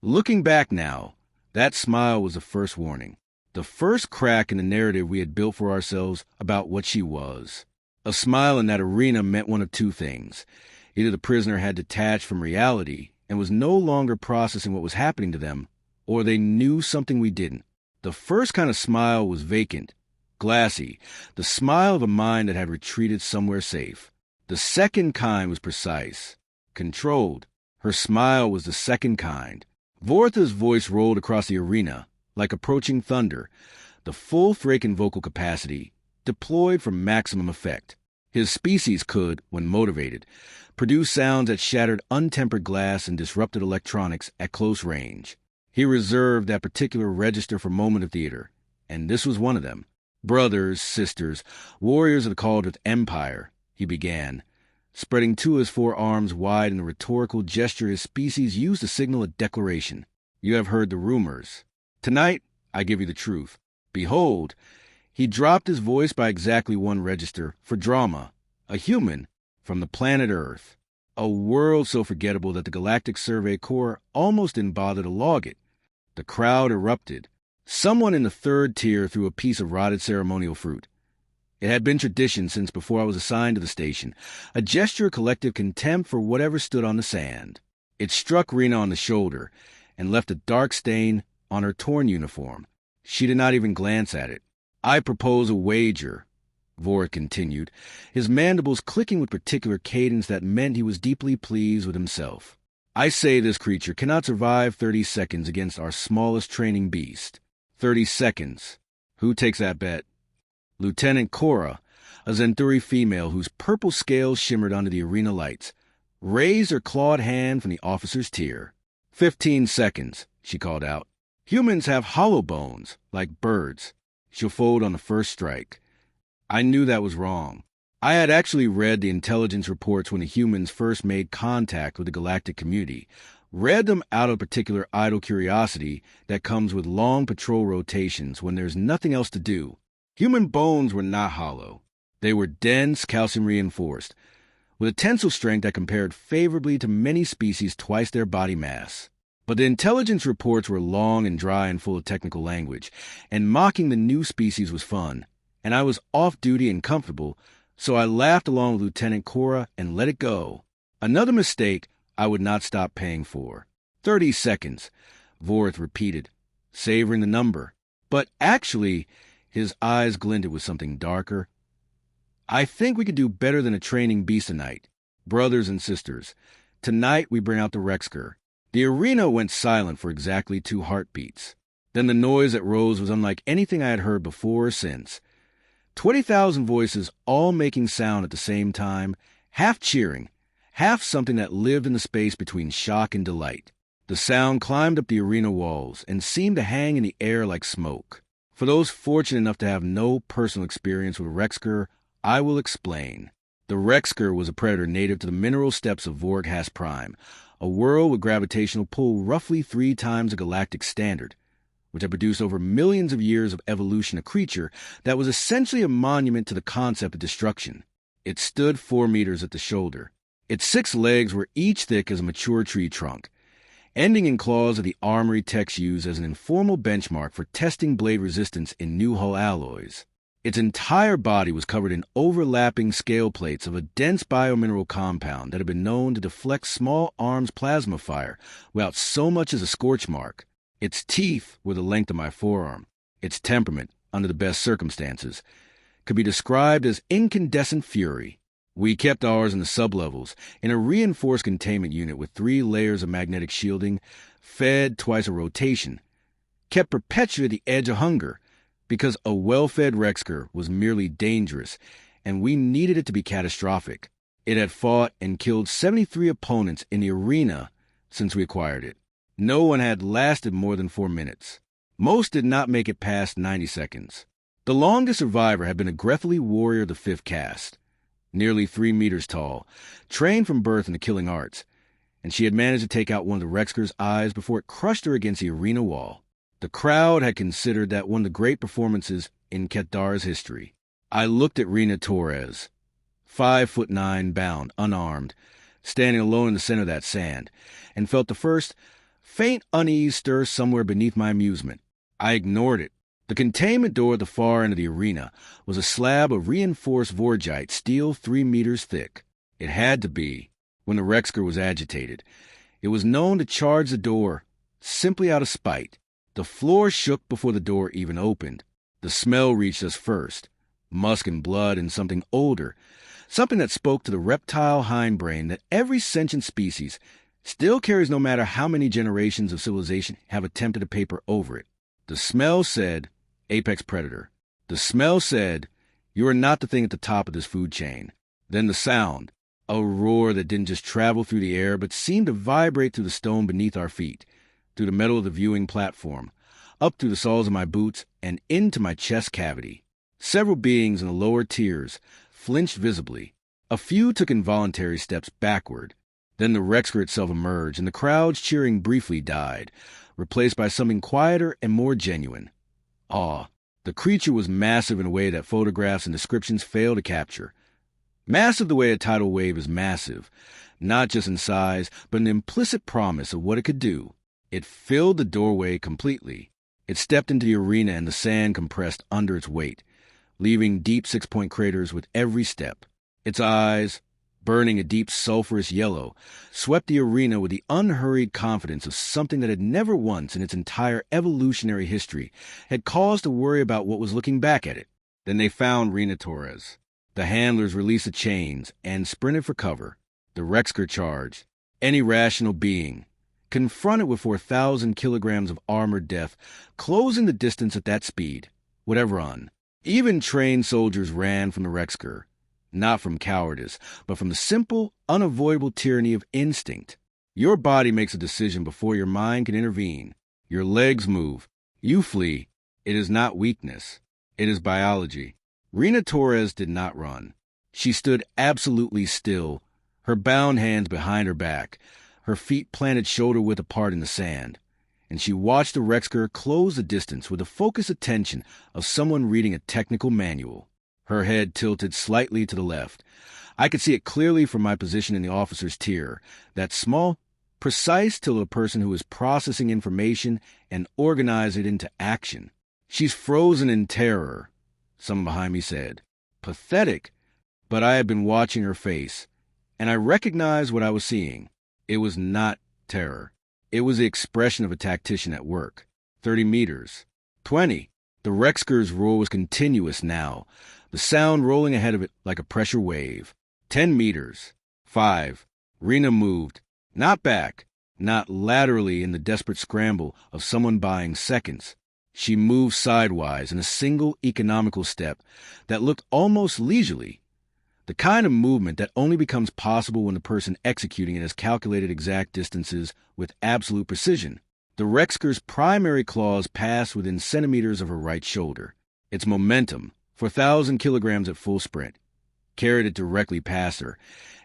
Looking back now, that smile was the first warning. The first crack in the narrative we had built for ourselves about what she was. A smile in that arena meant one of two things. Either the prisoner had detached from reality and was no longer processing what was happening to them, or they knew something we didn't. The first kind of smile was vacant, glassy, the smile of a mind that had retreated somewhere safe. The second kind was precise, controlled. Her smile was the second kind. Vorath's voice rolled across the arena, like approaching thunder, the full Thraken vocal capacity, deployed for maximum effect. His species could, when motivated, produce sounds that shattered untempered glass and disrupted electronics at close range. He reserved that particular register for moment of theater, and this was one of them. Brothers, sisters, warriors of the Caldrath Empire, he began, spreading two of his four arms wide in the rhetorical gesture his species used to signal a declaration. You have heard the rumors. Tonight, I give you the truth. Behold, he dropped his voice by exactly one register for drama, a human from the planet Earth, a world so forgettable that the Galactic Survey Corps almost didn't bother to log it. The crowd erupted. Someone in the third tier threw a piece of rotted ceremonial fruit. It had been tradition since before I was assigned to the station, a gesture of collective contempt for whatever stood on the sand. It struck Reena on the shoulder and left a dark stain on her torn uniform. She did not even glance at it. I propose a wager, Vorath continued, his mandibles clicking with particular cadence that meant he was deeply pleased with himself. I say this creature cannot survive 30 seconds against our smallest training beast. 30 seconds. Who takes that bet? Lieutenant Cora, a Zenthuri female whose purple scales shimmered under the arena lights, raised her clawed hand from the officer's tier. 15 seconds, she called out. Humans have hollow bones, like birds. She'll fold on the first strike. I knew that was wrong. I had actually read the intelligence reports when the humans first made contact with the galactic community, read them out of particular idle curiosity that comes with long patrol rotations when there's nothing else to do. Human bones were not hollow. They were dense, calcium-reinforced, with a tensile strength that compared favorably to many species twice their body mass. But the intelligence reports were long and dry and full of technical language, and mocking the new species was fun, and I was off-duty and comfortable, so I laughed along with Lieutenant Cora and let it go. Another mistake I would not stop paying for. 30 seconds, Vorath repeated, savoring the number. But actually, his eyes glinted with something darker. I think we could do better than a training beast tonight. Brothers and sisters, tonight we bring out the Rexcor. The arena went silent for exactly 2 heartbeats. Then the noise that rose was unlike anything I had heard before or since. 20,000 voices all making sound at the same time, half cheering, half something that lived in the space between shock and delight. The sound climbed up the arena walls and seemed to hang in the air like smoke. For those fortunate enough to have no personal experience with Rexcor, I will explain. The Rexcor was a predator native to the mineral steppes of Vorghas Prime, a world with gravitational pull roughly 3 times the galactic standard, which had produced over millions of years of evolution a creature that was essentially a monument to the concept of destruction. It stood 4 meters at the shoulder. Its 6 legs were each thick as a mature tree trunk, ending in claws of the armory techs used as an informal benchmark for testing blade resistance in new hull alloys. Its entire body was covered in overlapping scale plates of a dense biomineral compound that had been known to deflect small arms plasma fire without so much as a scorch mark. Its teeth were the length of my forearm. Its temperament, under the best circumstances, could be described as incandescent fury. We kept ours in the sublevels, in a reinforced containment unit with 3 layers of magnetic shielding, fed twice a rotation, kept perpetually at the edge of hunger, because a well-fed Rexcor was merely dangerous, and we needed it to be catastrophic. It had fought and killed 73 opponents in the arena since we acquired it. No one had lasted more than 4 minutes. Most did not make it past 90 seconds. The longest survivor had been a Grethly warrior of the 5th caste, nearly 3 meters tall, trained from birth in the killing arts, and she had managed to take out one of the Rexcor's eyes before it crushed her against the arena wall. The crowd had considered that one of the great performances in Keth'Dara's history. I looked at Reena Torres, 5'9", bound, unarmed, standing alone in the center of that sand, and felt the first Faint unease stirs somewhere beneath my amusement. I ignored it. The containment door at the far end of the arena was a slab of reinforced vorgite steel 3 meters thick. It had to be, when the Rexcor was agitated. It was known to charge the door, simply out of spite. The floor shook before the door even opened. The smell reached us first. Musk and blood and something older. Something that spoke to the reptile hindbrain that every sentient species still carries no matter how many generations of civilization have attempted to paper over it. The smell said, apex predator. The smell said, you are not the thing at the top of this food chain. Then the sound, a roar that didn't just travel through the air but seemed to vibrate through the stone beneath our feet, through the metal of the viewing platform, up through the soles of my boots and into my chest cavity. Several beings in the lower tiers flinched visibly. A few took involuntary steps backward. Then the Rexcor itself emerged, and the crowd's cheering briefly died, replaced by something quieter and more genuine. Awe. The creature was massive in a way that photographs and descriptions fail to capture. Massive the way a tidal wave is massive, not just in size, but an implicit promise of what it could do. It filled the doorway completely. It stepped into the arena and the sand compressed under its weight, leaving deep 6-point craters with every step. Its eyes, burning a deep sulphurous yellow, swept the arena with the unhurried confidence of something that had never once in its entire evolutionary history had cause to worry about what was looking back at it. Then they found Reena Torres. The handlers released the chains and sprinted for cover. The Rexcor charged. Any rational being, confronted with 4,000 kilograms of armored death, closing the distance at that speed, would have run. Even trained soldiers ran from the Rexcor. Not from cowardice, but from the simple, unavoidable tyranny of instinct. Your body makes a decision before your mind can intervene. Your legs move. You flee. It is not weakness. It is biology. Reena Torres did not run. She stood absolutely still, her bound hands behind her back, her feet planted shoulder-width apart in the sand, and she watched the Rexcor close the distance with the focused attention of someone reading a technical manual. Her head tilted slightly to the left. I could see it clearly from my position in the officer's tier, that small, precise till a person who is processing information and organize it into action. She's frozen in terror, someone behind me said. Pathetic, but I had been watching her face, and I recognized what I was seeing. It was not terror. It was the expression of a tactician at work. 30 meters. 20. The Rexcor's roar was continuous now, the sound rolling ahead of it like a pressure wave. 10 meters. 5. Reena moved. Not back, not laterally in the desperate scramble of someone buying seconds. She moved sidewise in a single economical step that looked almost leisurely. The kind of movement that only becomes possible when the person executing it has calculated exact distances with absolute precision. The Rexcor's primary claws passed within centimeters of her right shoulder. Its momentum, 4,000 kilograms at full sprint, carried it directly past her,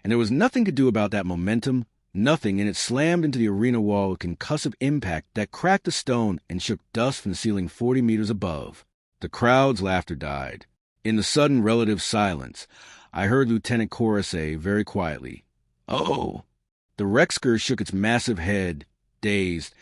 and there was nothing to do about that momentum, nothing, and it slammed into the arena wall with concussive impact that cracked the stone and shook dust from the ceiling 40 meters above. The crowd's laughter died. In the sudden relative silence, I heard Lieutenant Cora say very quietly, "Oh!" The Rexcor shook its massive head, dazed,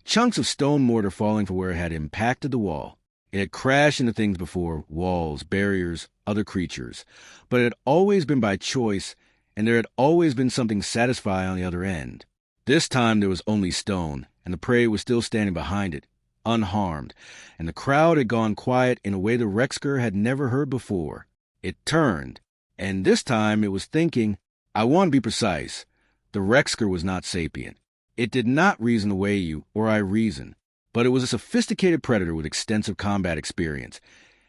chunks of stone mortar falling from where it had impacted the wall. It had crashed into things before, walls, barriers, other creatures, but it had always been by choice, and there had always been something satisfying on the other end. This time there was only stone, and the prey was still standing behind it, unharmed, and the crowd had gone quiet in a way the Rexcor had never heard before. It turned, and this time it was thinking. I want to be precise. The Rexcor was not sapient. It did not reason the way you or I reason, but it was a sophisticated predator with extensive combat experience,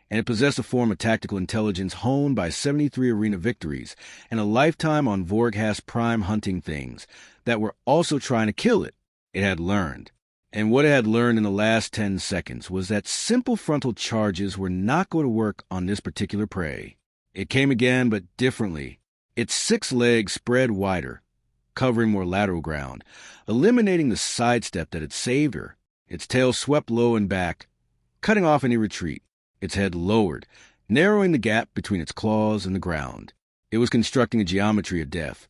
and it possessed a form of tactical intelligence honed by 73 arena victories and a lifetime on Vorghast Prime hunting things that were also trying to kill it. It had learned. And what it had learned in the last 10 seconds was that simple frontal charges were not going to work on this particular prey. It came again, but differently. Its 6 legs spread wider, covering more lateral ground, eliminating the sidestep that had saved her. Its tail swept low and back, cutting off any retreat. Its head lowered, narrowing the gap between its claws and the ground. It was constructing a geometry of death,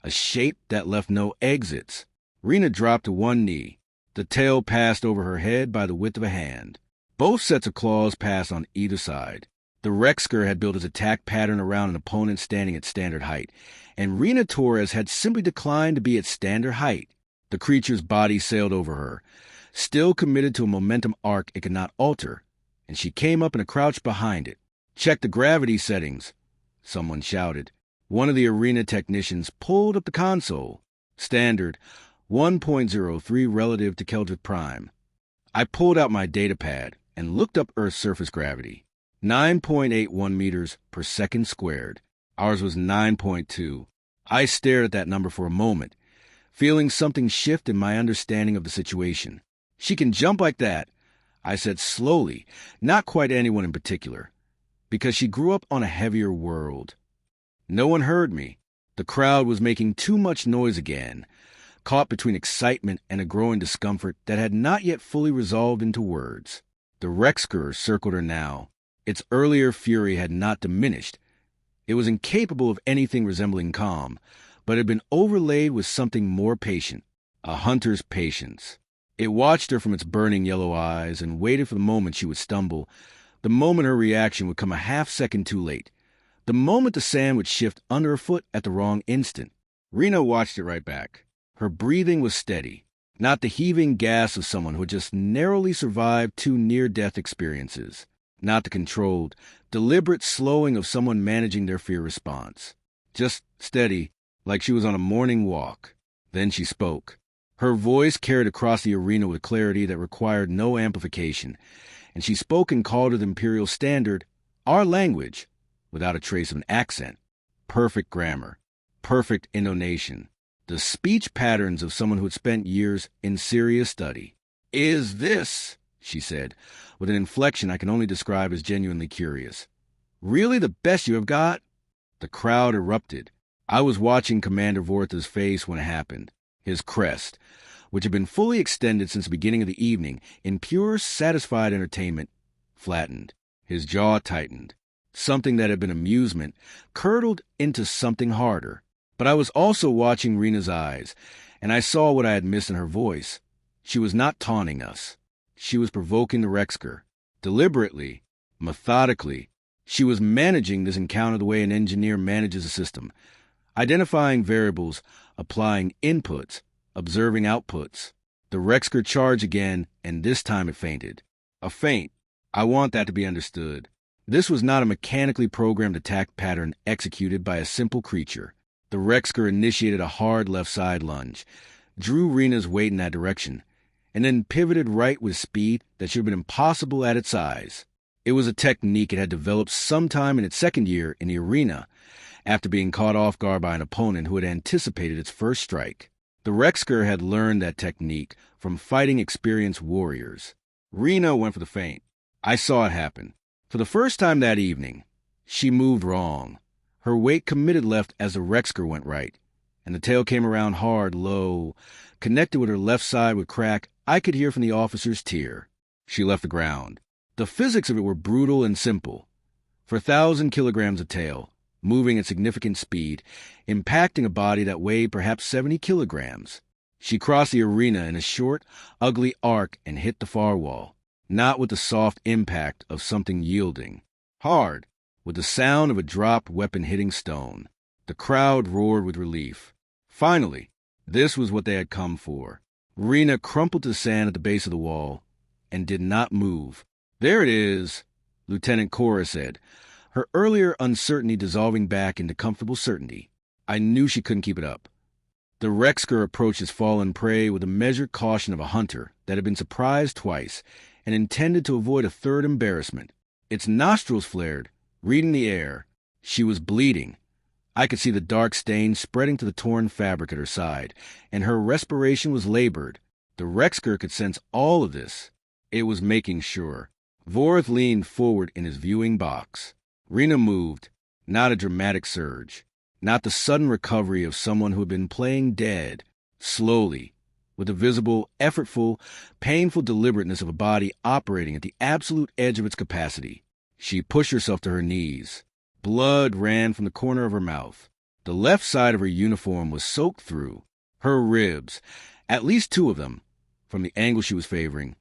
a shape that left no exits. Reena dropped to one knee, The tail passed over her head by the width of a hand. Both sets of claws passed on either side. The Rexcor had built its attack pattern around an opponent standing at standard height, and Reena Torres had simply declined to be at standard height. The creature's body sailed over her, still committed to a momentum arc it could not alter, and she came up in a crouch behind it. "Check the gravity settings," someone shouted. One of the arena technicians pulled up the console. Standard, 1.03 relative to Caldrath Prime. I pulled out my data pad and looked up Earth's surface gravity. 9.81 meters per second squared. Ours was 9.2. I stared at that number for a moment, feeling something shift in my understanding of the situation. "She can jump like that," I said slowly, not quite anyone in particular, because she grew up on a heavier world. No one heard me. The crowd was making too much noise again, caught between excitement and a growing discomfort that had not yet fully resolved into words. The Rexcor circled her now. Its earlier fury had not diminished. It was incapable of anything resembling calm, but had been overlaid with something more patient, a hunter's patience. It watched her from its burning yellow eyes and waited for the moment she would stumble, the moment her reaction would come a half-second too late, the moment the sand would shift under her foot at the wrong instant. Reena watched it right back. Her breathing was steady, not the heaving gasp of someone who had just narrowly survived 2 near-death experiences, not the controlled, deliberate slowing of someone managing their fear response. Just steady, like she was on a morning walk. Then she spoke. Her voice carried across the arena with clarity that required no amplification, and she spoke in Caldrath Imperial Standard, our language, without a trace of an accent. Perfect grammar, perfect intonation, the speech patterns of someone who had spent years in serious study. "Is this," she said, with an inflection I can only describe as genuinely curious, "really the best you have got?" The crowd erupted. I was watching Commander Vorath's face when it happened. His crest, which had been fully extended since the beginning of the evening in pure, satisfied entertainment, flattened. His jaw tightened. Something that had been amusement curdled into something harder. But I was also watching Reena's eyes, and I saw what I had missed in her voice. She was not taunting us. She was provoking the Rexcor. Deliberately, methodically, she was managing this encounter the way an engineer manages a system, identifying variables, applying inputs, observing outputs. The Rexcor charged again, and this time it fainted. A feint. I want that to be understood. This was not a mechanically programmed attack pattern executed by a simple creature. The Rexcor initiated a hard left side lunge, drew Reena's weight in that direction, and then pivoted right with speed that should have been impossible at its size. It was a technique it had developed sometime in its second year in the arena, after being caught off guard by an opponent who had anticipated its first strike. The Rexcor had learned that technique from fighting experienced warriors. Reena went for the feint. I saw it happen. For the first time that evening, she moved wrong. Her weight committed left as the Rexcor went right, and the tail came around hard, low, connected with her left side with crack I could hear from the officer's tear. She left the ground. The physics of it were brutal and simple. For 1,000 kilograms of tail, moving at significant speed, impacting a body that weighed perhaps 70 kilograms. She crossed the arena in a short, ugly arc and hit the far wall, not with the soft impact of something yielding. Hard, with the sound of a dropped weapon hitting stone. The crowd roared with relief. Finally, this was what they had come for. Reena crumpled to the sand at the base of the wall and did not move. "There it is," Lieutenant Cora said, her earlier uncertainty dissolving back into comfortable certainty. I knew she couldn't keep it up. The Rexcor approached his fallen prey with the measured caution of a hunter that had been surprised twice and intended to avoid a third embarrassment. Its nostrils flared, reading the air. She was bleeding. I could see the dark stain spreading to the torn fabric at her side, and her respiration was labored. The Rexcor could sense all of this. It was making sure. Vorath leaned forward in his viewing box. Reena moved, not a dramatic surge, not the sudden recovery of someone who had been playing dead, slowly, with the visible, effortful, painful deliberateness of a body operating at the absolute edge of its capacity. She pushed herself to her knees. Blood ran from the corner of her mouth. The left side of her uniform was soaked through. Her ribs, at least 2 of them, from the angle she was favoring,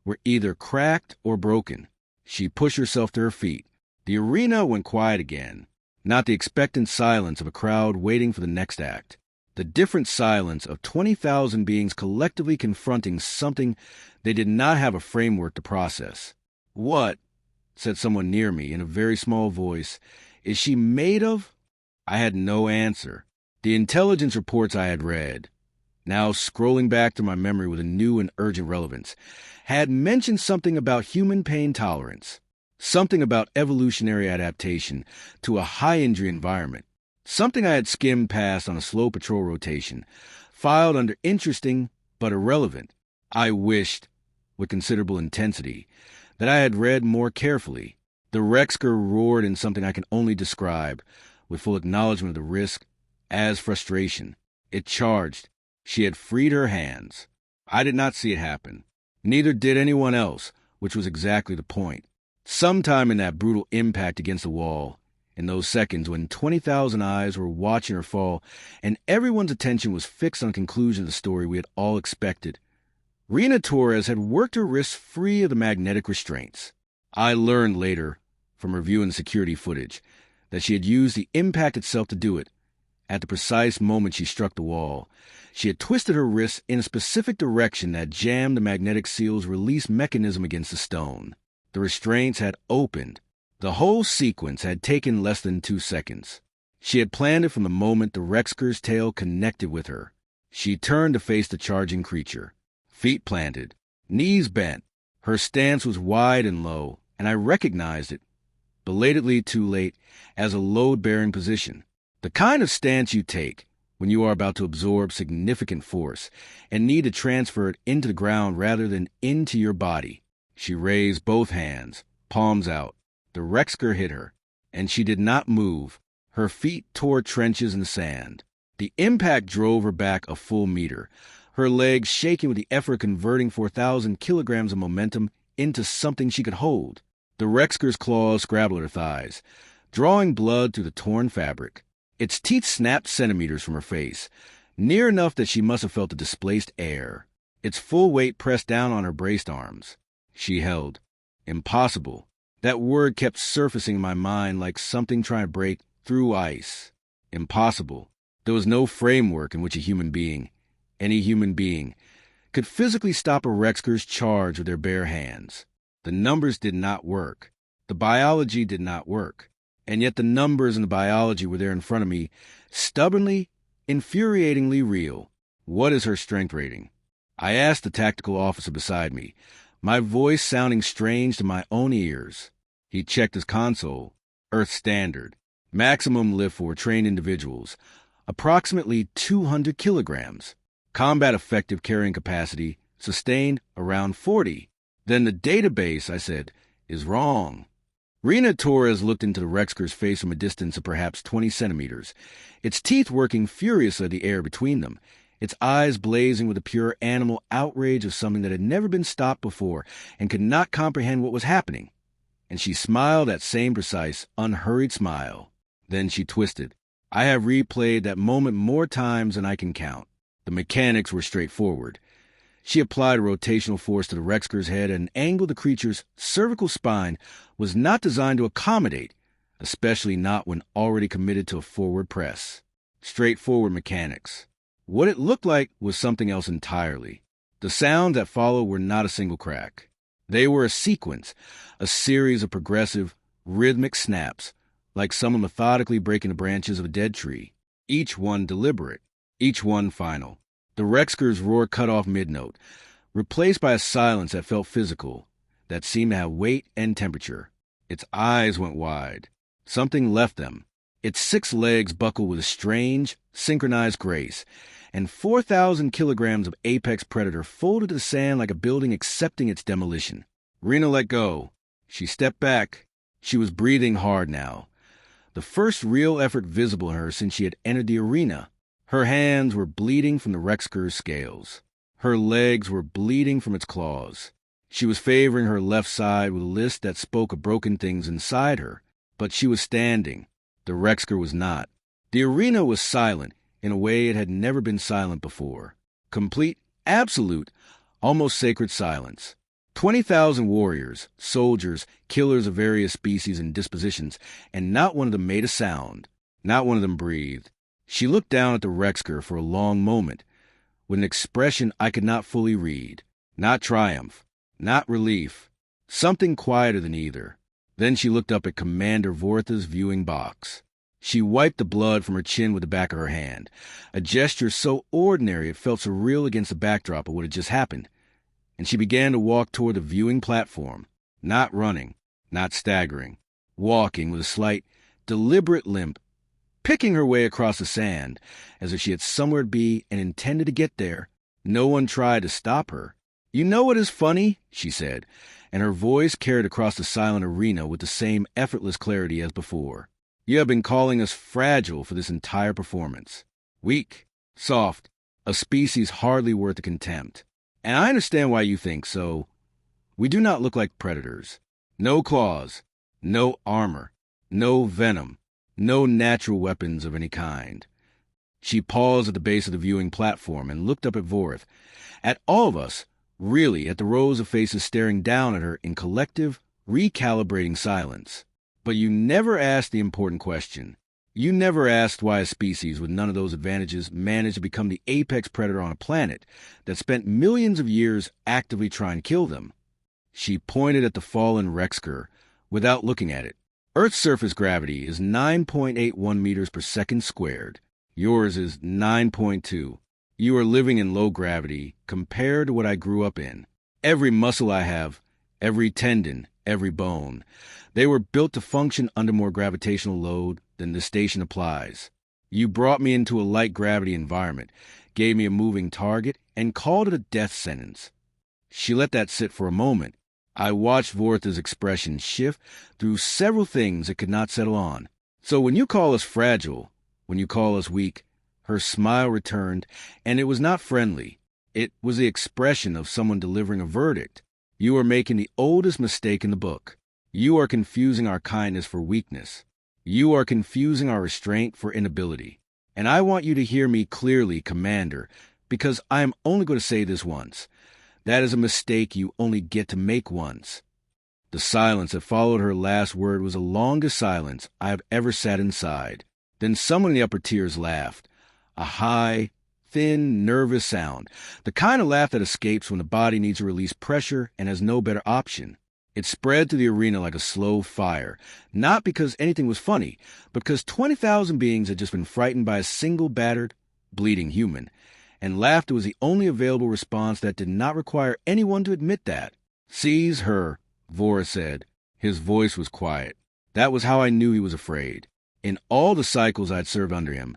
were either cracked or broken. She pushed herself to her feet. The arena went quiet again, not the expectant silence of a crowd waiting for the next act. The different silence of 20,000 beings collectively confronting something they did not have a framework to process. "What," said someone near me in a very small voice, "is she made of?" I had no answer. The intelligence reports I had read, now scrolling back through my memory with a new and urgent relevance, had mentioned something about human pain tolerance, something about evolutionary adaptation to a high-injury environment, something I had skimmed past on a slow patrol rotation, filed under interesting but irrelevant. I wished, with considerable intensity, that I had read more carefully. The Rexcor roared in something I can only describe, with full acknowledgement of the risk, as frustration. It charged. She had freed her hands. I did not see it happen. Neither did anyone else, which was exactly the point. Sometime in that brutal impact against the wall, in those seconds when 20,000 eyes were watching her fall and everyone's attention was fixed on the conclusion of the story we had all expected, Reena Torres had worked her wrists free of the magnetic restraints. I learned later, from reviewing the security footage, that she had used the impact itself to do it. At the precise moment she struck the wall, she had twisted her wrists in a specific direction that jammed the magnetic seal's release mechanism against the stone. The restraints had opened. The whole sequence had taken less than 2 seconds. She had planned it from the moment the Rexcor's tail connected with her. She turned to face the charging creature. Feet planted, knees bent. Her stance was wide and low, and I recognized it, belatedly too late, as a load-bearing position. The kind of stance you take when you are about to absorb significant force and need to transfer it into the ground rather than into your body. She raised both hands, palms out. The Rexcor hit her, and she did not move. Her feet tore trenches in the sand. The impact drove her back a full meter, her legs shaking with the effort of converting 4,000 kilograms of momentum into something she could hold. The Rexcor's claws scrabbled her thighs, drawing blood through the torn fabric. Its teeth snapped centimeters from her face, near enough that she must have felt the displaced air. Its full weight pressed down on her braced arms. She held. Impossible. That word kept surfacing in my mind like something trying to break through ice. Impossible. There was no framework in which a human being, any human being, could physically stop a Rexcor's charge with their bare hands. The numbers did not work. The biology did not work. And yet the numbers and the biology were there in front of me, stubbornly, infuriatingly real. What is her strength rating? I asked the tactical officer beside me, my voice sounding strange to my own ears. He checked his console. Earth standard. Maximum lift for trained individuals. Approximately 200 kilograms. Combat effective carrying capacity, sustained around 40. Then the database, I said, is wrong. Reena Torres looked into the Rexcor's face from a distance of perhaps 20 centimeters, its teeth working furiously at the air between them, its eyes blazing with the pure animal outrage of something that had never been stopped before and could not comprehend what was happening. And she smiled that same precise, unhurried smile. Then she twisted. I have replayed that moment more times than I can count. The mechanics were straightforward. She applied a rotational force to the Rexcor's head at an angle the creature's cervical spine was not designed to accommodate, especially not when already committed to a forward press. Straightforward mechanics. What it looked like was something else entirely. The sounds that followed were not a single crack. They were a sequence, a series of progressive, rhythmic snaps, like someone methodically breaking the branches of a dead tree, each one deliberate, each one final. The Rexcor's roar cut off mid-note, replaced by a silence that felt physical, that seemed to have weight and temperature. Its eyes went wide. Something left them. Its 6 legs buckled with a strange, synchronized grace, and 4,000 kilograms of apex predator folded to the sand like a building accepting its demolition. Reena let go. She stepped back. She was breathing hard now. The first real effort visible in her since she had entered the arena. Her hands were bleeding from the Rexcor's scales. Her legs were bleeding from its claws. She was favoring her left side with a list that spoke of broken things inside her. But she was standing. The Rexcor was not. The arena was silent in a way it had never been silent before. Complete, absolute, almost sacred silence. 20,000 warriors, soldiers, killers of various species and dispositions, and not one of them made a sound. Not one of them breathed. She looked down at the Rexcor for a long moment, with an expression I could not fully read. Not triumph, not relief, something quieter than either. Then she looked up at Commander Vorath's viewing box. She wiped the blood from her chin with the back of her hand, a gesture so ordinary it felt surreal against the backdrop of what had just happened. And she began to walk toward the viewing platform, not running, not staggering, walking with a slight, deliberate limp, picking her way across the sand as if she had somewhere to be and intended to get there. No one tried to stop her. "You know what is funny?" she said, and her voice carried across the silent arena with the same effortless clarity as before. "You have been calling us fragile for this entire performance. Weak, soft, a species hardly worth a contempt. And I understand why you think so. We do not look like predators. No claws, no armor, no venom, no natural weapons of any kind." She paused at the base of the viewing platform and looked up at Vorath, at all of us, really at the rows of faces staring down at her in collective, recalibrating silence. "But you never asked the important question. You never asked why a species with none of those advantages managed to become the apex predator on a planet that spent millions of years actively trying to kill them." She pointed at the fallen Rexcor without looking at it. "Earth's surface gravity is 9.81 meters per second squared. Yours is 9.2. You are living in low gravity compared to what I grew up in. Every muscle I have, every tendon, every bone, they were built to function under more gravitational load than this station applies. You brought me into a light gravity environment, gave me a moving target, and called it a death sentence." She let that sit for a moment. I watched Vorath's expression shift through several things it could not settle on. "So when you call us fragile, when you call us weak," her smile returned, and it was not friendly. It was the expression of someone delivering a verdict. "You are making the oldest mistake in the book. You are confusing our kindness for weakness. You are confusing our restraint for inability. And I want you to hear me clearly, Commander, because I am only going to say this once. That is a mistake you only get to make once." The silence that followed her last word was the longest silence I have ever sat inside. Then someone in the upper tiers laughed. A high, thin, nervous sound. The kind of laugh that escapes when the body needs to release pressure and has no better option. It spread through the arena like a slow fire, not because anything was funny, but because 20,000 beings had just been frightened by a single battered, bleeding human, and laughter was the only available response that did not require anyone to admit that. "Seize her," Vorath said. His voice was quiet. That was how I knew he was afraid. In all the cycles I'd served under him,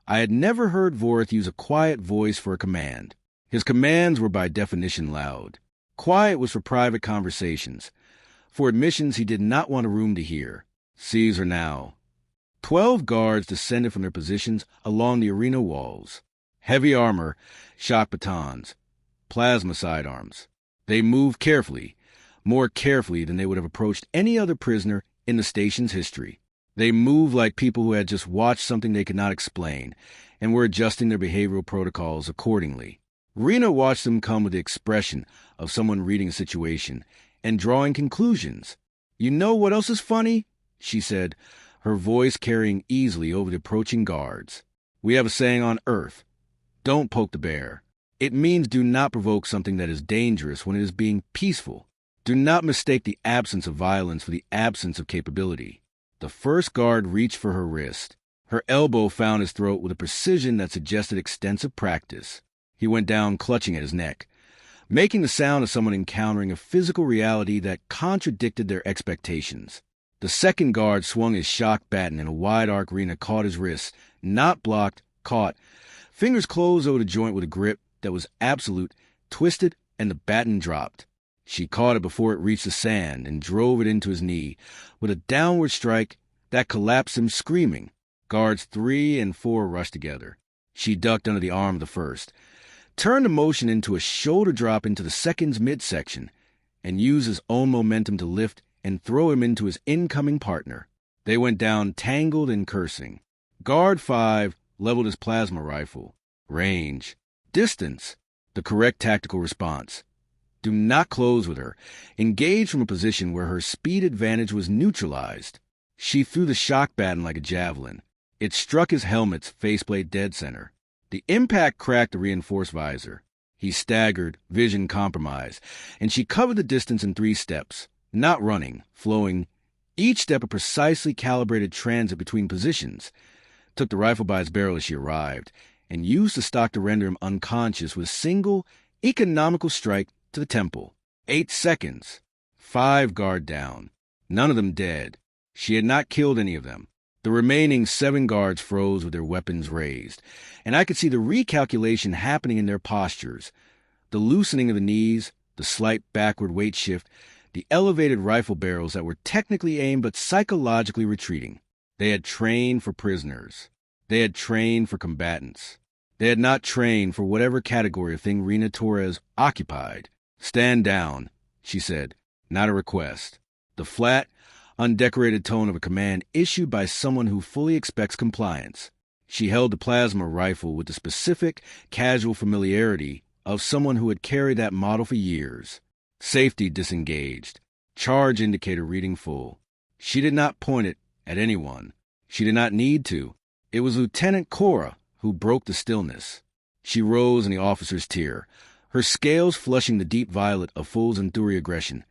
I had never heard Vorath use a quiet voice for a command. His commands were by definition loud. Quiet was for private conversations, for admissions he did not want a room to hear. "Seize her now." 12 guards descended from their positions along the arena walls. Heavy armor, shock batons, plasma sidearms. They moved carefully, more carefully than they would have approached any other prisoner in the station's history. They moved like people who had just watched something they could not explain and were adjusting their behavioral protocols accordingly. Reena watched them come with the expression of someone reading a situation and drawing conclusions. "You know what else is funny?" she said, her voice carrying easily over the approaching guards. "We have a saying on Earth. Don't poke the bear. It means do not provoke something that is dangerous when it is being peaceful. Do not mistake the absence of violence for the absence of capability." The first guard reached for her wrist. Her elbow found his throat with a precision that suggested extensive practice. He went down clutching at his neck, making the sound of someone encountering a physical reality that contradicted their expectations. The second guard swung his shock baton and a wide arc Reena caught his wrist, not blocked, caught. Fingers closed over the joint with a grip that was absolute, twisted, and the baton dropped. She caught it before it reached the sand and drove it into his knee with a downward strike that collapsed him screaming. Guards 3 and 4 rushed together. She ducked under the arm of the first, turned the motion into a shoulder drop into the second's midsection, and used his own momentum to lift and throw him into his incoming partner. They went down tangled and cursing. Guard 5 leveled his plasma rifle. Range. Distance. The correct tactical response. Do not close with her. Engage from a position where her speed advantage was neutralized. She threw the shock baton like a javelin. It struck his helmet's faceplate dead center. The impact cracked the reinforced visor. He staggered, vision compromised, and she covered the distance in 3 steps, not running, flowing, each step a precisely calibrated transit between positions, took the rifle by its barrel as she arrived, and used the stock to render him unconscious with a single, economical strike to the temple. 8 seconds. 5 guard down. None of them dead. She had not killed any of them. The remaining 7 guards froze with their weapons raised, and I could see the recalculation happening in their postures, the loosening of the knees, the slight backward weight shift, the elevated rifle barrels that were technically aimed but psychologically retreating. They had trained for prisoners. They had trained for combatants. They had not trained for whatever category of thing Reena Torres occupied. "Stand down," she said, not a request. The flat, undecorated tone of a command issued by someone who fully expects compliance. She held the plasma rifle with the specific, casual familiarity of someone who had carried that model for years. Safety disengaged. Charge indicator reading full. She did not point it at anyone. She did not need to. It was Lieutenant Cora who broke the stillness. She rose in the officer's tier, her scales flushing the deep violet of full Zenthuri aggression,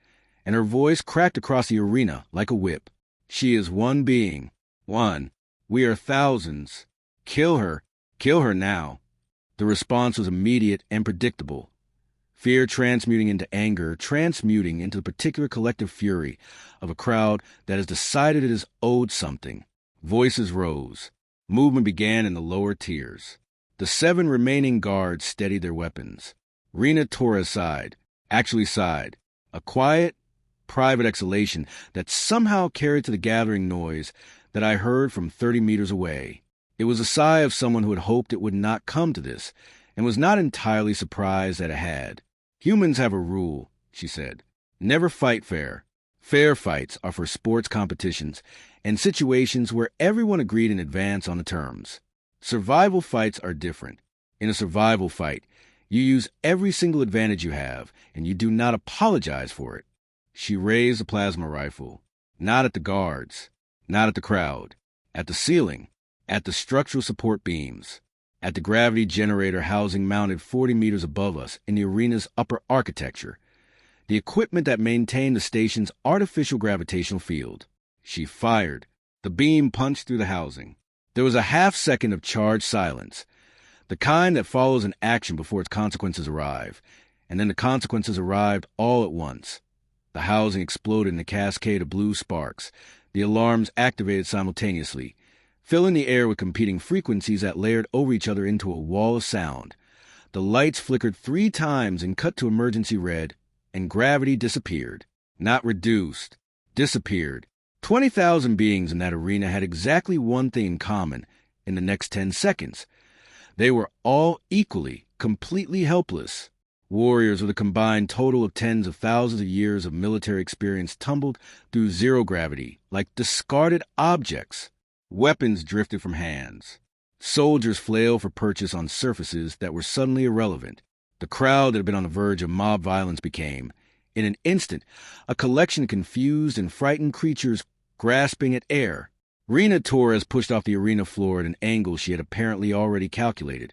and her voice cracked across the arena like a whip. "She is one being. One. We are thousands. Kill her. Kill her now." The response was immediate and predictable. Fear transmuting into anger, transmuting into the particular collective fury of a crowd that has decided it is owed something. Voices rose. Movement began in the lower tiers. The 7 remaining guards steadied their weapons. Reena Torres sighed. Actually sighed. A quiet, private exhalation that somehow carried to the gathering noise that I heard from 30 meters away. It was a sigh of someone who had hoped it would not come to this, and was not entirely surprised that it had. "Humans have a rule," she said. "Never fight fair. Fair fights are for sports competitions and situations where everyone agreed in advance on the terms. Survival fights are different. In a survival fight, you use every single advantage you have, and you do not apologize for it." She raised the plasma rifle, not at the guards, not at the crowd, at the ceiling, at the structural support beams, at the gravity generator housing mounted 40 meters above us in the arena's upper architecture, the equipment that maintained the station's artificial gravitational field. She fired. The beam punched through the housing. There was a half-second of charged silence, the kind that follows an action before its consequences arrive, and then the consequences arrived all at once. The housing exploded in a cascade of blue sparks. The alarms activated simultaneously, filling the air with competing frequencies that layered over each other into a wall of sound. The lights flickered 3 times and cut to emergency red, and gravity disappeared. Not reduced. Disappeared. 20,000 beings in that arena had exactly one thing in common in the next 10 seconds. They were all equally, completely helpless. Warriors with a combined total of tens of thousands of years of military experience tumbled through zero gravity like discarded objects. Weapons drifted from hands. Soldiers flailed for purchase on surfaces that were suddenly irrelevant. The crowd that had been on the verge of mob violence became, in an instant, a collection of confused and frightened creatures grasping at air. Reena Torres pushed off the arena floor at an angle she had apparently already calculated,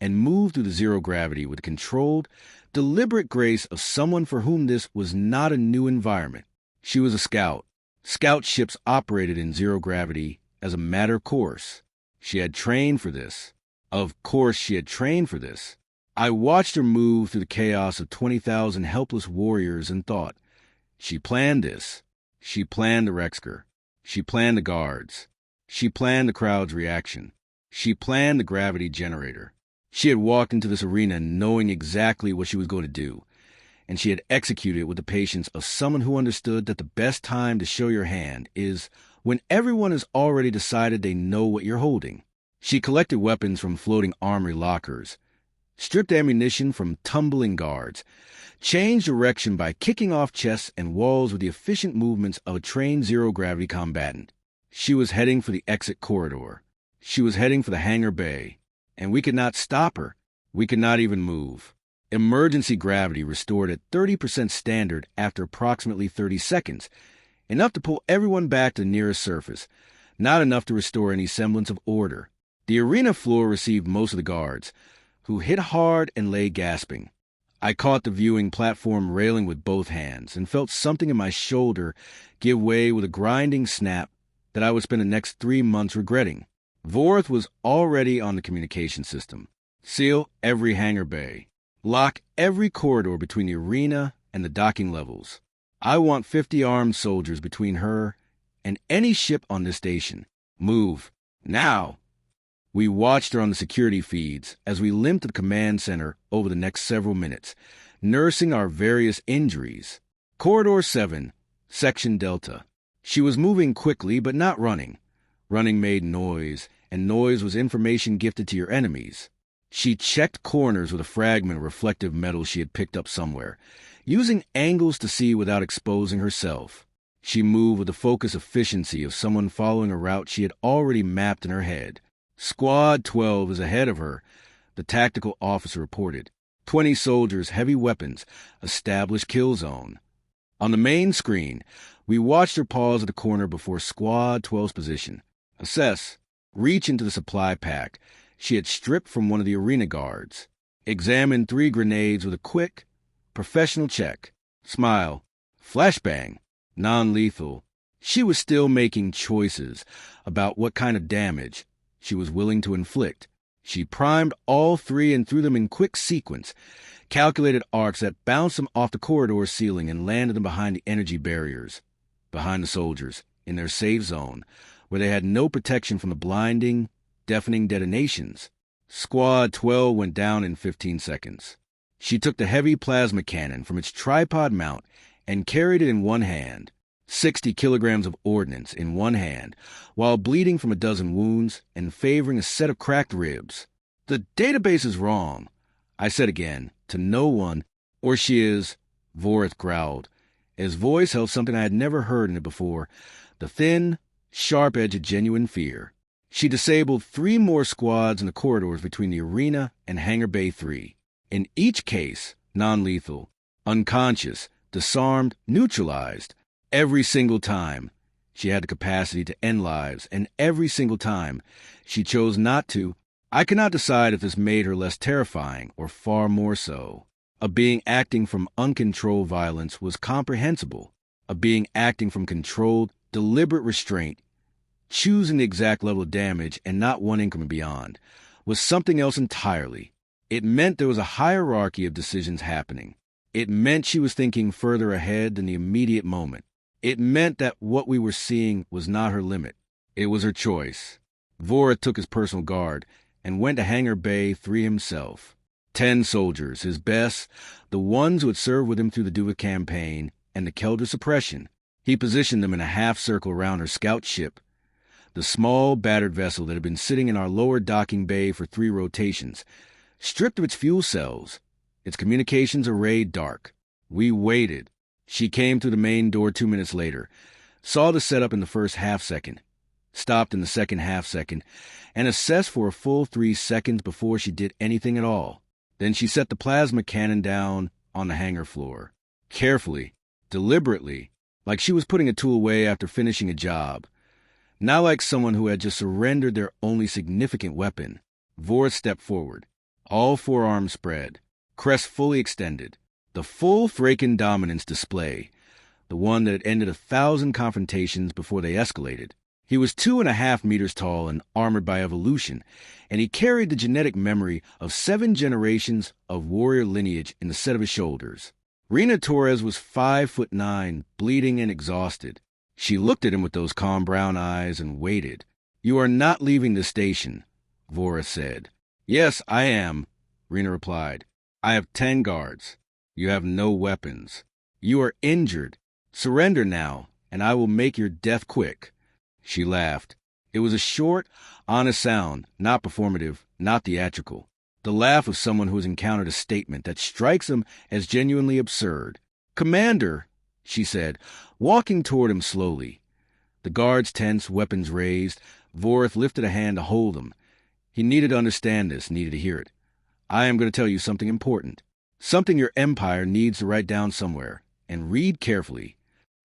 and moved through the zero gravity with the controlled, deliberate grace of someone for whom this was not a new environment. She was a scout. Scout ships operated in zero gravity as a matter of course. She had trained for this. Of course she had trained for this. I watched her move through the chaos of 20,000 helpless warriors and thought, she planned this. She planned the Rexcor. She planned the guards. She planned the crowd's reaction. She planned the gravity generator. She had walked into this arena knowing exactly what she was going to do, and she had executed it with the patience of someone who understood that the best time to show your hand is when everyone has already decided they know what you're holding. She collected weapons from floating armory lockers, stripped ammunition from tumbling guards, changed direction by kicking off chests and walls with the efficient movements of a trained zero-gravity combatant. She was heading for the exit corridor. She was heading for the hangar bay, and we could not stop her. We could not even move. Emergency gravity restored at 30% standard after approximately 30 seconds, enough to pull everyone back to the nearest surface, not enough to restore any semblance of order. The arena floor received most of the guards, who hit hard and lay gasping. I caught the viewing platform railing with both hands and felt something in my shoulder give way with a grinding snap that I would spend the next 3 months regretting. Vorath was already on the communication system. Seal every hangar bay. Lock every corridor between the arena and the docking levels. I want 50 armed soldiers between her and any ship on this station. Move. Now! We watched her on the security feeds as we limped to the command center over the next several minutes, nursing our various injuries. Corridor 7, Section Delta. She was moving quickly, but not running. Running made noise, and noise was information gifted to your enemies. She checked corners with a fragment of reflective metal she had picked up somewhere, using angles to see without exposing herself. She moved with the focused efficiency of someone following a route she had already mapped in her head. Squad 12 is ahead of her, the tactical officer reported. 20 soldiers, heavy weapons, established kill zone. On the main screen, we watched her pause at the corner before Squad 12's position. Assess. Reach into the supply pack she had stripped from one of the arena guards. Examine 3 grenades with a quick, professional check. Smile. Flashbang. Non-lethal. She was still making choices about what kind of damage she was willing to inflict. She primed all 3 and threw them in quick sequence, calculated arcs that bounced them off the corridor ceiling and landed them behind the energy barriers, behind the soldiers, in their safe zone, where they had no protection from the blinding, deafening detonations. Squad 12 went down in 15 seconds. She took the heavy plasma cannon from its tripod mount and carried it in one hand, 60 kilograms of ordnance in one hand, while bleeding from a dozen wounds and favoring a set of cracked ribs. The database is wrong, I said again, to no one. Or she is, Vorath growled. His voice held something I had never heard in it before, the thin, sharp edge of genuine fear. She disabled 3 more squads in the corridors between the arena and Hangar Bay 3. In each case, non-lethal, unconscious, disarmed, neutralized. Every single time, she had the capacity to end lives, and every single time, she chose not to. I cannot decide if this made her less terrifying or far more so. A being acting from uncontrolled violence was comprehensible. A being acting from controlled, deliberate restraint, choosing the exact level of damage and not one increment beyond, was something else entirely. It meant there was a hierarchy of decisions happening. It meant she was thinking further ahead than the immediate moment. It meant that what we were seeing was not her limit. It was her choice. Vorath took his personal guard and went to Hangar Bay 3 himself. 10 soldiers, his best, the ones who had served with him through the Duva campaign and the Caldrath suppression. He positioned them in a half-circle around her scout ship, the small, battered vessel that had been sitting in our lower docking bay for 3 rotations, stripped of its fuel cells, its communications array dark. We waited. She came through the main door 2 minutes later, saw the setup in the first half-second, stopped in the second half-second, and assessed for a full 3 seconds before she did anything at all. Then she set the plasma cannon down on the hangar floor, carefully, deliberately, like she was putting a tool away after finishing a job. Not like someone who had just surrendered their only significant weapon. Vorath stepped forward, all forearms spread, crest fully extended, the full Thraken dominance display, the one that had ended 1,000 confrontations before they escalated. He was 2.5 meters tall and armored by evolution, and he carried the genetic memory of 7 generations of warrior lineage in the set of his shoulders. Reena Torres was 5'9", bleeding and exhausted. She looked at him with those calm brown eyes and waited. "You are not leaving the station," Vorath said. "Yes, I am," Reena replied. "I have 10 guards. You have no weapons. You are injured. Surrender now, and I will make your death quick." She laughed. It was a short, honest sound, not performative, not theatrical. The laugh of someone who has encountered a statement that strikes him as genuinely absurd. "Commander," she said, walking toward him slowly. The guards tense, weapons raised. Vorath lifted a hand to hold them. He needed to understand this, needed to hear it. "I am going to tell you something important." Something your empire needs to write down somewhere, and read carefully.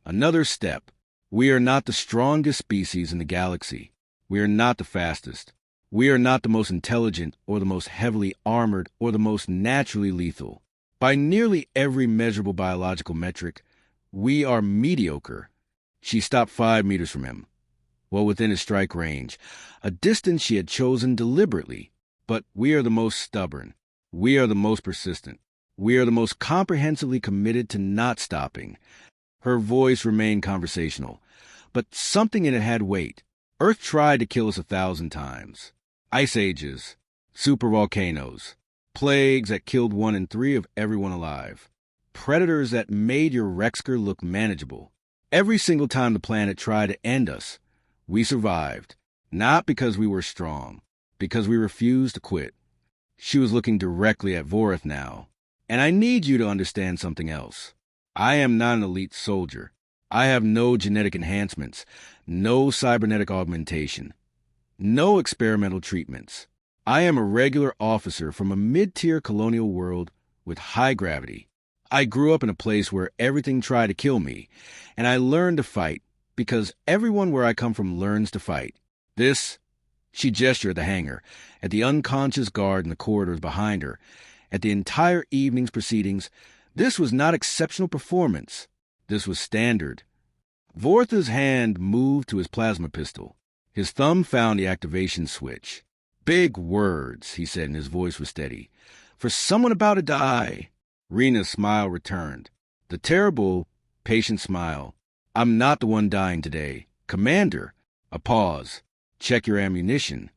Another step. We are not the strongest species in the galaxy. We are not the fastest. We are not the most intelligent or the most heavily armored or the most naturally lethal. By nearly every measurable biological metric, we are mediocre. She stopped 5 meters from him, well within his strike range, a distance she had chosen deliberately. But we are the most stubborn. We are the most persistent. We are the most comprehensively committed to not stopping. Her voice remained conversational, but something in it had weight. Earth tried to kill us 1,000 times. Ice ages, supervolcanoes, plagues that killed 1 in 3 of everyone alive, predators that made your Rexcor look manageable. Every single time the planet tried to end us, we survived, not because we were strong, because we refused to quit. She was looking directly at Vorath now. And I need you to understand something else. I am not an elite soldier. I have no genetic enhancements, no cybernetic augmentation, no experimental treatments. I am a regular officer from a mid-tier colonial world with high gravity. I grew up in a place where everything tried to kill me, and I learned to fight because everyone where I come from learns to fight. She gestured at the hangar, at the unconscious guard in the corridors behind her, at the entire evening's proceedings. This was not exceptional performance. This was standard. Vorath's hand moved to his plasma pistol. His thumb found the activation switch. Big words, he said, and his voice was steady. For someone about to die. Reena's smile returned. The terrible, patient smile. I'm not the one dying today. Commander. A pause. Check your ammunition.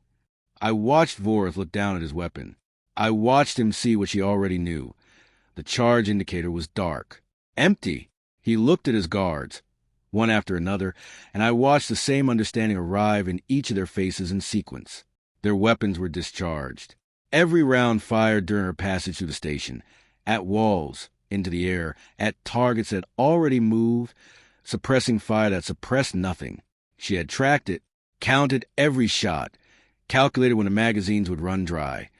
I watched Vorath look down at his weapon. I watched him see what she already knew. The charge indicator was dark. Empty. He looked at his guards, one after another, and I watched the same understanding arrive in each of their faces in sequence. Their weapons were discharged. Every round fired during her passage through the station, at walls, into the air, at targets that already moved, suppressing fire that suppressed nothing. She had tracked it, counted every shot, calculated when the magazines would run dry,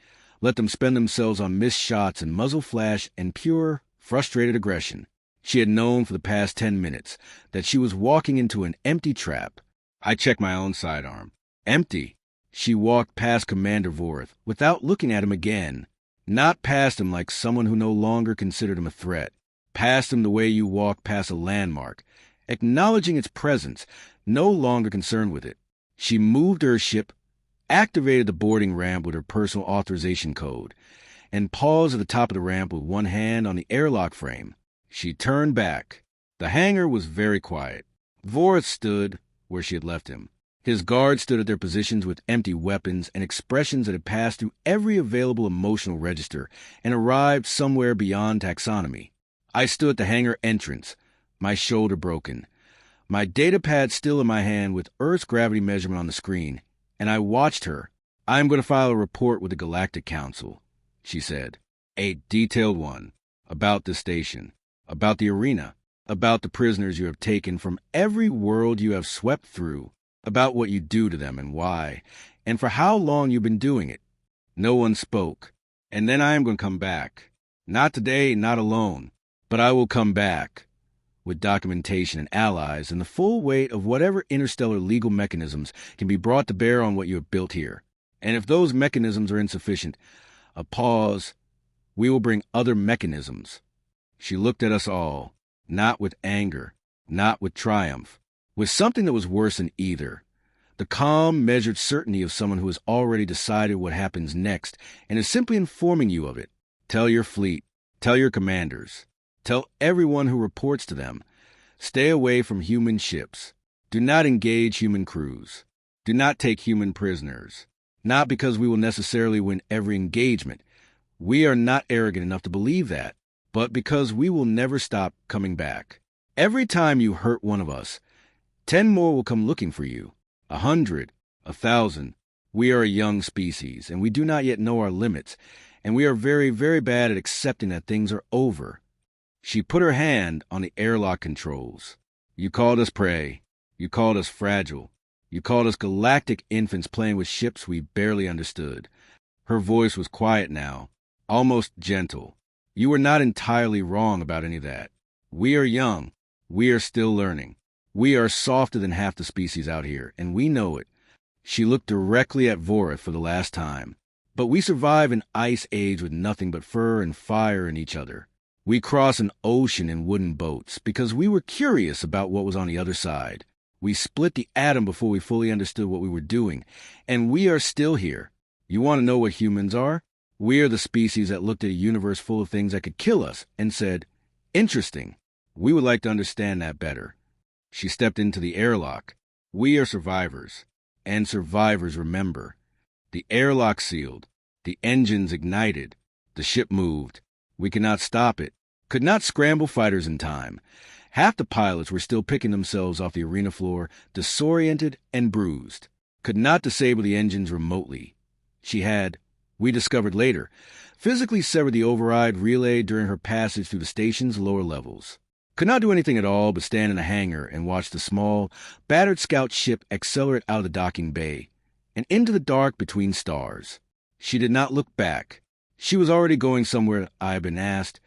let them spend themselves on missed shots and muzzle flash and pure, frustrated aggression. She had known for the past 10 minutes that she was walking into an empty trap. I checked my own sidearm. Empty. She walked past Commander Vorath without looking at him again. Not past him like someone who no longer considered him a threat. Past him the way you walk past a landmark, acknowledging its presence, no longer concerned with it. She moved her ship, activated the boarding ramp with her personal authorization code, and paused at the top of the ramp with one hand on the airlock frame. She turned back. The hangar was very quiet. Vorath stood where she had left him. His guards stood at their positions with empty weapons and expressions that had passed through every available emotional register and arrived somewhere beyond taxonomy. I stood at the hangar entrance, my shoulder broken, my datapad still in my hand with Earth's gravity measurement on the screen, and I watched her. I am going to file a report with the Galactic Council, she said. A detailed one. About the station. About the arena. About the prisoners you have taken from every world you have swept through. About what you do to them and why, and for how long you've been doing it. No one spoke. And then I am going to come back. Not today, not alone. But I will come back. With documentation and allies and the full weight of whatever interstellar legal mechanisms can be brought to bear on what you have built here. And if those mechanisms are insufficient, a pause, we will bring other mechanisms. She looked at us all, not with anger, not with triumph, with something that was worse than either. The calm, measured certainty of someone who has already decided what happens next and is simply informing you of it. Tell your fleet, tell your commanders. Tell everyone who reports to them. Stay away from human ships. Do not engage human crews. Do not take human prisoners. Not because we will necessarily win every engagement. We are not arrogant enough to believe that, but because we will never stop coming back. Every time you hurt one of us, 10 more will come looking for you. 100, 1,000. We are a young species, and we do not yet know our limits, and we are very, very bad at accepting that things are over. She put her hand on the airlock controls. You called us prey. You called us fragile. You called us galactic infants playing with ships we barely understood. Her voice was quiet now, almost gentle. You were not entirely wrong about any of that. We are young. We are still learning. We are softer than half the species out here, and we know it. She looked directly at Vorath for the last time. But we survive an ice age with nothing but fur and fire in each other. We cross an ocean in wooden boats because we were curious about what was on the other side. We split the atom before we fully understood what we were doing, and we are still here. You want to know what humans are? We are the species that looked at a universe full of things that could kill us and said, "Interesting. We would like to understand that better." She stepped into the airlock. We are survivors, and survivors remember. The airlock sealed. The engines ignited. The ship moved. We could not stop it. Could not scramble fighters in time. Half the pilots were still picking themselves off the arena floor, disoriented and bruised. Could not disable the engines remotely. She had, we discovered later, physically severed the override relay during her passage through the station's lower levels. Could not do anything at all but stand in a hangar and watch the small, battered scout ship accelerate out of the docking bay and into the dark between stars. She did not look back. She was already going somewhere. I had been asked,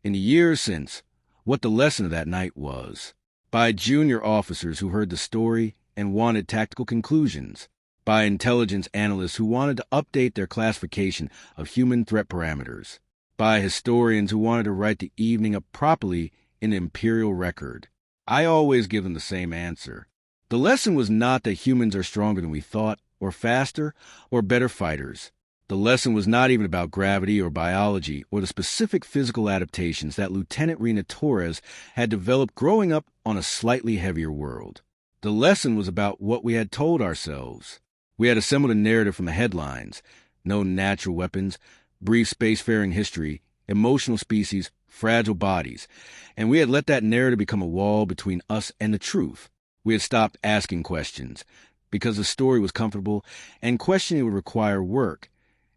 in the years since, what the lesson of that night was, by junior officers who heard the story and wanted tactical conclusions, by intelligence analysts who wanted to update their classification of human threat parameters, by historians who wanted to write the evening up properly in the Imperial record. I always give them the same answer. The lesson was not that humans are stronger than we thought, or faster, or better fighters. The lesson was not even about gravity or biology or the specific physical adaptations that Lieutenant Reena Torres had developed growing up on a slightly heavier world. The lesson was about what we had told ourselves. We had assembled a narrative from the headlines: no natural weapons, brief spacefaring history, emotional species, fragile bodies, and we had let that narrative become a wall between us and the truth. We had stopped asking questions because the story was comfortable and questioning would require work,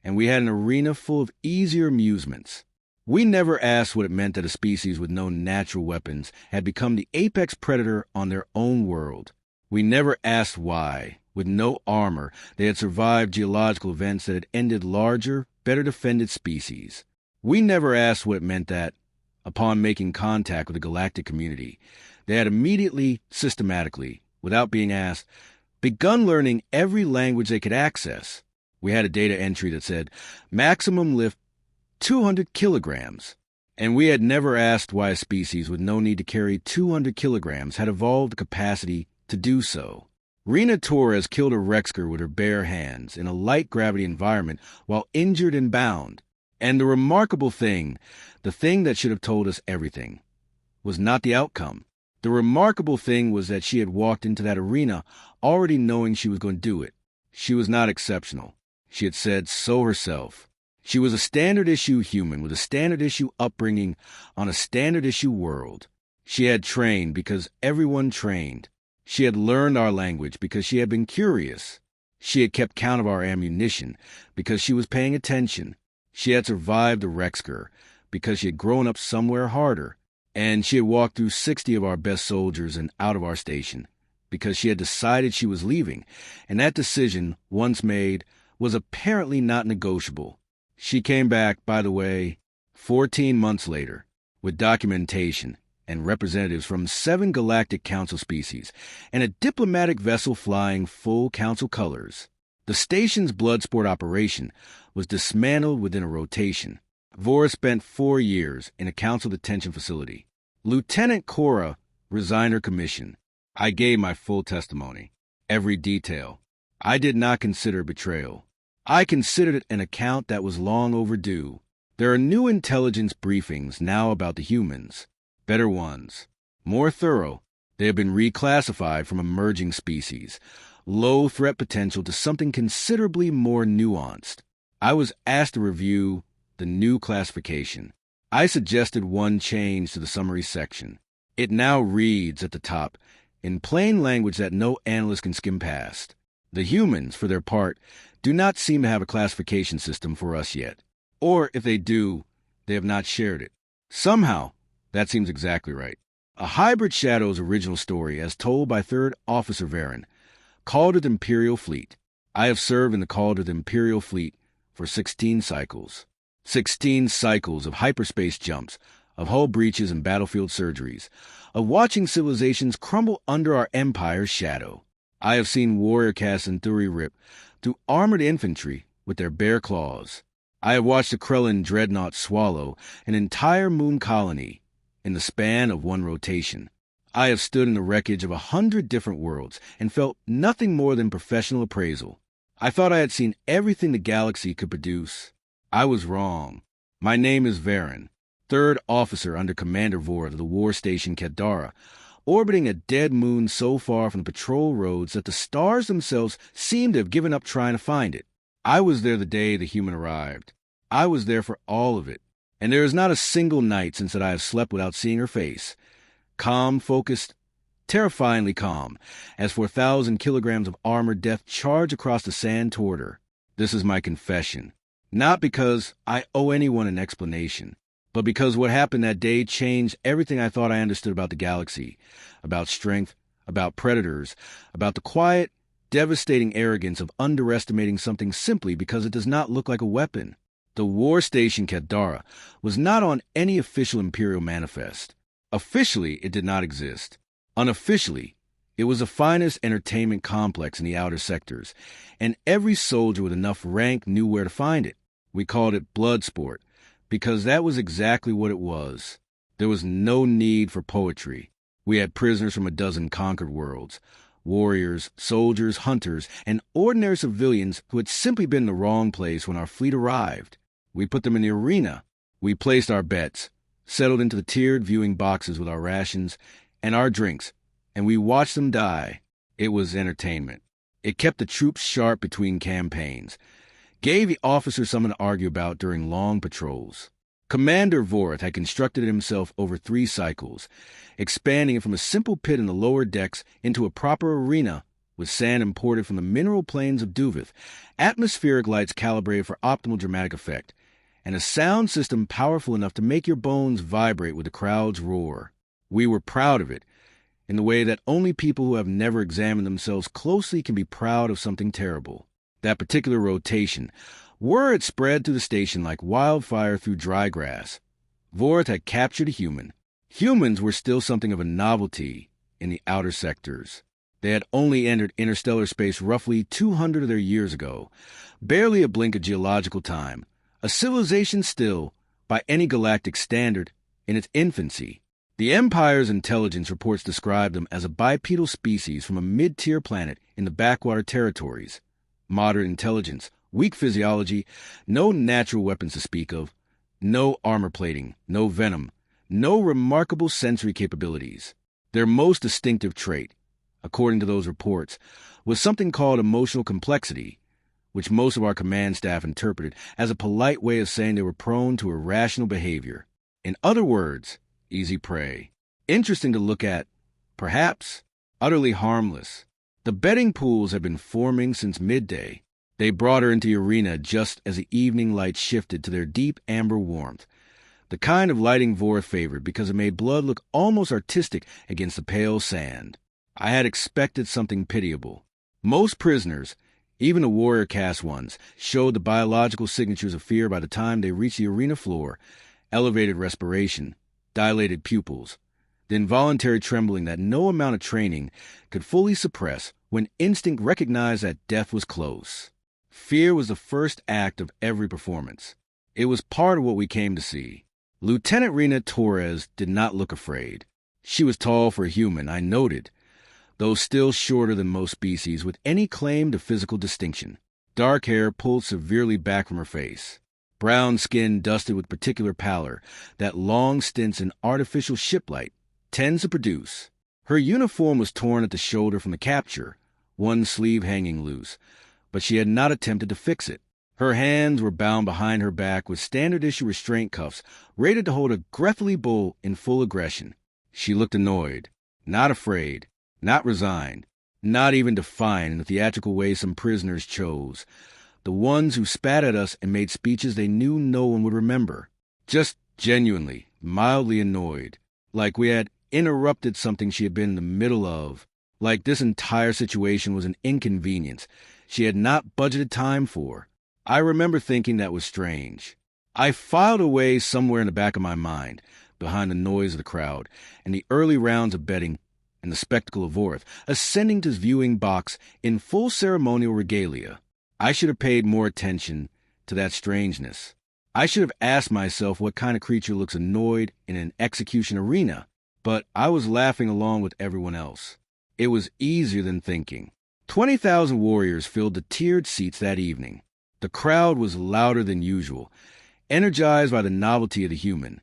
and we had an arena full of easier amusements. We never asked what it meant that a species with no natural weapons had become the apex predator on their own world. We never asked why, with no armor, they had survived geological events that had ended larger, better defended species. We never asked what it meant that, upon making contact with the galactic community, they had immediately, systematically, without being asked, begun learning every language they could access. We had a data entry that said, maximum lift 200 kilograms. And we had never asked why a species with no need to carry 200 kilograms had evolved the capacity to do so. Reena Torres killed a Rexcor with her bare hands in a light gravity environment while injured and bound. And the remarkable thing, the thing that should have told us everything, was not the outcome. The remarkable thing was that she had walked into that arena already knowing she was going to do it. She was not exceptional. She had said so herself. She was a standard-issue human with a standard-issue upbringing on a standard-issue world. She had trained because everyone trained. She had learned our language because she had been curious. She had kept count of our ammunition because she was paying attention. She had survived the Rexcor because she had grown up somewhere harder. And she had walked through 60 of our best soldiers and out of our station because she had decided she was leaving, and that decision, once made, was apparently not negotiable. She came back, by the way, 14 months later, with documentation and representatives from 7 galactic council species and a diplomatic vessel flying full council colors. The station's blood sport operation was dismantled within a rotation. Vorath spent 4 years in a council detention facility. Lieutenant Cora resigned her commission. I gave my full testimony, every detail. I did not consider betrayal. I considered it an account that was long overdue. There are new intelligence briefings now about the humans. Better ones. More thorough. They have been reclassified from emerging species. Low threat potential to something considerably more nuanced. I was asked to review the new classification. I suggested one change to the summary section. It now reads at the top, in plain language that no analyst can skim past. The humans, for their part, do not seem to have a classification system for us yet. Or, if they do, they have not shared it. Somehow, that seems exactly right. A Hybrid Shadows original story as told by 3rd Officer Varen, Caldrath Imperial Fleet. I have served in the Caldrath Imperial Fleet for 16 cycles. 16 cycles of hyperspace jumps, of hull breaches and battlefield surgeries, of watching civilizations crumble under our empire's shadow. I have seen warrior casts Centauri rip through armored infantry with their bare claws. I have watched a Krellin dreadnought swallow an entire moon colony in the span of one rotation. I have stood in the wreckage of 100 different worlds and felt nothing more than professional appraisal. I thought I had seen everything the galaxy could produce. I was wrong. My name is Varen, third officer under Commander Vorath of the war station Keth'Dara, orbiting a dead moon so far from the patrol roads that the stars themselves seemed to have given up trying to find it. I was there the day the human arrived. I was there for all of it, and there is not a single night since that I have slept without seeing her face. Calm, focused, terrifyingly calm, as 4,000 kilograms of armored death charge across the sand toward her. This is my confession. Not because I owe anyone an explanation, but because what happened that day changed everything I thought I understood about the galaxy, about strength, about predators, about the quiet, devastating arrogance of underestimating something simply because it does not look like a weapon. The war station Keth'Dara was not on any official Imperial manifest. Officially, it did not exist. Unofficially, it was the finest entertainment complex in the outer sectors, and every soldier with enough rank knew where to find it. We called it blood sport, because that was exactly what it was. There was no need for poetry. We had prisoners from a dozen conquered worlds, warriors, soldiers, hunters, and ordinary civilians who had simply been in the wrong place when our fleet arrived. We put them in the arena. We placed our bets, settled into the tiered viewing boxes with our rations and our drinks, and we watched them die. It was entertainment. It kept the troops sharp between campaigns, gave the officers something to argue about during long patrols. Commander Vorath had constructed it himself over 3 cycles, expanding it from a simple pit in the lower decks into a proper arena with sand imported from the mineral plains of Duvith, atmospheric lights calibrated for optimal dramatic effect, and a sound system powerful enough to make your bones vibrate with the crowd's roar. We were proud of it, in the way that only people who have never examined themselves closely can be proud of something terrible. That particular rotation, word spread through the station like wildfire through dry grass. Vorath had captured a human. Humans were still something of a novelty in the outer sectors. They had only entered interstellar space roughly 200 of their years ago, barely a blink of geological time, a civilization still, by any galactic standard, in its infancy. The Empire's intelligence reports describe them as a bipedal species from a mid-tier planet in the backwater territories. Moderate intelligence, weak physiology, no natural weapons to speak of, no armor plating, no venom, no remarkable sensory capabilities. Their most distinctive trait, according to those reports, was something called emotional complexity, which most of our command staff interpreted as a polite way of saying they were prone to irrational behavior. In other words, easy prey. Interesting to look at, perhaps utterly harmless. The betting pools had been forming since midday. They brought her into the arena just as the evening light shifted to their deep amber warmth, the kind of lighting Vorath favored because it made blood look almost artistic against the pale sand. I had expected something pitiable. Most prisoners, even the warrior caste ones, showed the biological signatures of fear by the time they reached the arena floor: elevated respiration, dilated pupils, the involuntary trembling that no amount of training could fully suppress when instinct recognized that death was close. Fear was the first act of every performance. It was part of what we came to see. Lieutenant Reena Torres did not look afraid. She was tall for a human, I noted, though still shorter than most species with any claim to physical distinction. Dark hair pulled severely back from her face. Brown skin dusted with particular pallor that long stints in artificial shiplight tends to produce. Her uniform was torn at the shoulder from the capture, one sleeve hanging loose, but she had not attempted to fix it. Her hands were bound behind her back with standard-issue restraint cuffs rated to hold a Grethely bull in full aggression. She looked annoyed, not afraid, not resigned, not even defiant in the theatrical way some prisoners chose, the ones who spat at us and made speeches they knew no one would remember. Just genuinely, mildly annoyed, like we had interrupted something she had been in the middle of, like this entire situation was an inconvenience she had not budgeted time for. I remember thinking that was strange. I filed away somewhere in the back of my mind, behind the noise of the crowd, and the early rounds of betting, and the spectacle of Vorath, ascending to his viewing box in full ceremonial regalia. I should have paid more attention to that strangeness. I should have asked myself what kind of creature looks annoyed in an execution arena, but I was laughing along with everyone else. It was easier than thinking. 20,000 warriors filled the tiered seats that evening. The crowd was louder than usual, energized by the novelty of the human,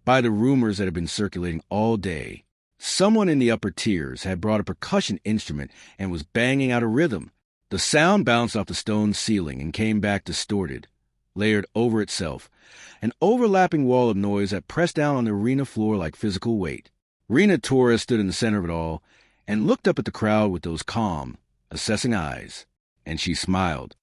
by the rumors that had been circulating all day. Someone in the upper tiers had brought a percussion instrument and was banging out a rhythm. The sound bounced off the stone ceiling and came back distorted, layered over itself, an overlapping wall of noise that pressed down on the arena floor like physical weight. Reena Torres stood in the center of it all and looked up at the crowd with those calm, assessing eyes, and she smiled.